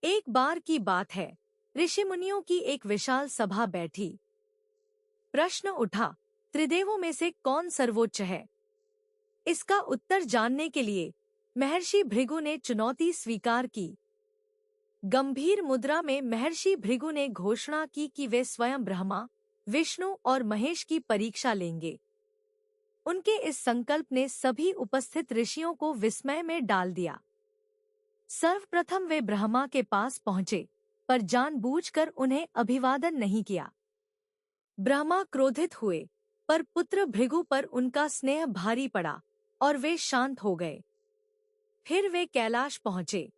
एक बार की बात है, ऋषि मुनियों की एक विशाल सभा बैठी। प्रश्न उठा, त्रिदेवों में से कौन सर्वोच्च है? इसका उत्तर जानने के लिए महर्षि भृगु ने चुनौती स्वीकार की। गंभीर मुद्रा में महर्षि भृगु ने घोषणा की कि वे स्वयं ब्रह्मा, विष्णु और महेश की परीक्षा लेंगे। उनके इस संकल्प ने सभी उपस्थित ऋषियों को विस्मय में डाल दिया। सर्वप्रथम वे ब्रह्मा के पास पहुंचे, पर जानबूझकर उन्हें अभिवादन नहीं किया। ब्रह्मा क्रोधित हुए, पर पुत्र भृगु पर उनका स्नेह भारी पड़ा और वे शांत हो गए। फिर वे कैलाश पहुंचे।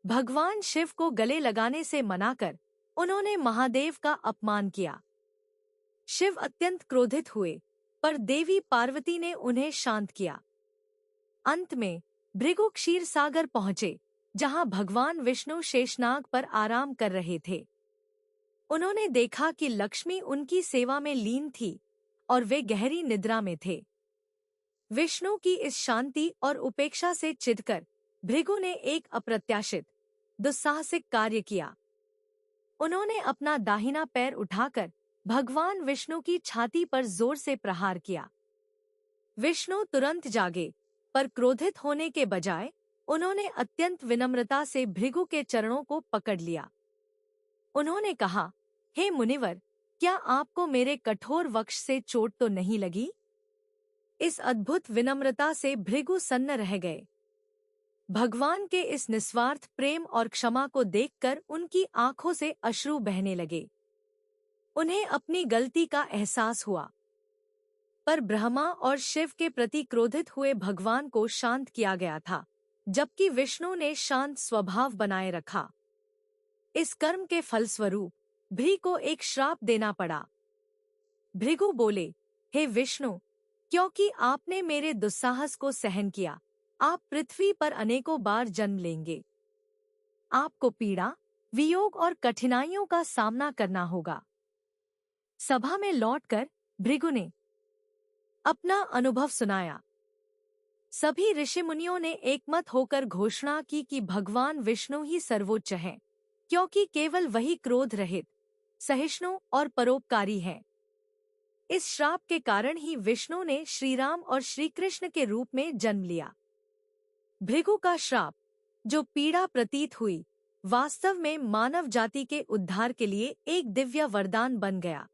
भगवान शिव को गले लगाने से मनाकर उन्होंने महादेव का अपमान किया। शिव अत्यंत क्रोधित हुए, पर देवी पार्वती ने उन्हें शांत किया। अंत में भृगु क्षीर सागर पहुंचे, जहां भगवान विष्णु शेषनाग पर आराम कर रहे थे। उन्होंने देखा कि लक्ष्मी उनकी सेवा में लीन थी और वे गहरी निद्रा में थे। विष्णु की इस शांति और उपेक्षा से चिढ़कर भृगु ने एक अप्रत्याशित, दुस्साहसिक कार्य किया। उन्होंने अपना दाहिना पैर उठाकर भगवान विष्णु की छाती पर जोर से प्रहार किया। विष्णु तुरंत जागे, पर क्रोधित होने के बजाय उन्होंने अत्यंत विनम्रता से भृगु के चरणों को पकड़ लिया। उन्होंने कहा, हे मुनिवर, क्या आपको मेरे कठोर वक्ष से चोट तो नहीं लगी? इस अद्भुत विनम्रता से भृगु सन्न रह गए। भगवान के इस निस्वार्थ प्रेम और क्षमा को देखकर उनकी आंखों से अश्रु बहने लगे। उन्हें अपनी गलती का एहसास हुआ। पर ब्रह्मा और शिव के प्रति क्रोधित हुए भगवान को शांत किया गया था, जबकि विष्णु ने शांत स्वभाव बनाए रखा। इस कर्म के फलस्वरूप भृगु को एक श्राप देना पड़ा। भृगु बोले, हे विष्णु, क्योंकि आपने मेरे दुस्साहस को सहन किया, आप पृथ्वी पर अनेकों बार जन्म लेंगे। आपको पीड़ा, वियोग और कठिनाइयों का सामना करना होगा। सभा में लौटकर भृगु ने अपना अनुभव सुनाया। सभी ऋषि मुनियों ने एकमत होकर घोषणा की कि भगवान विष्णु ही सर्वोच्च हैं, क्योंकि केवल वही क्रोध रहित, सहिष्णु और परोपकारी हैं। इस श्राप के कारण ही विष्णु ने श्रीराम और श्री कृष्ण के रूप में जन्म लिया। भृगु का श्राप, जो पीड़ा प्रतीत हुई, वास्तव में मानव जाति के उद्धार के लिए एक दिव्य वरदान बन गया।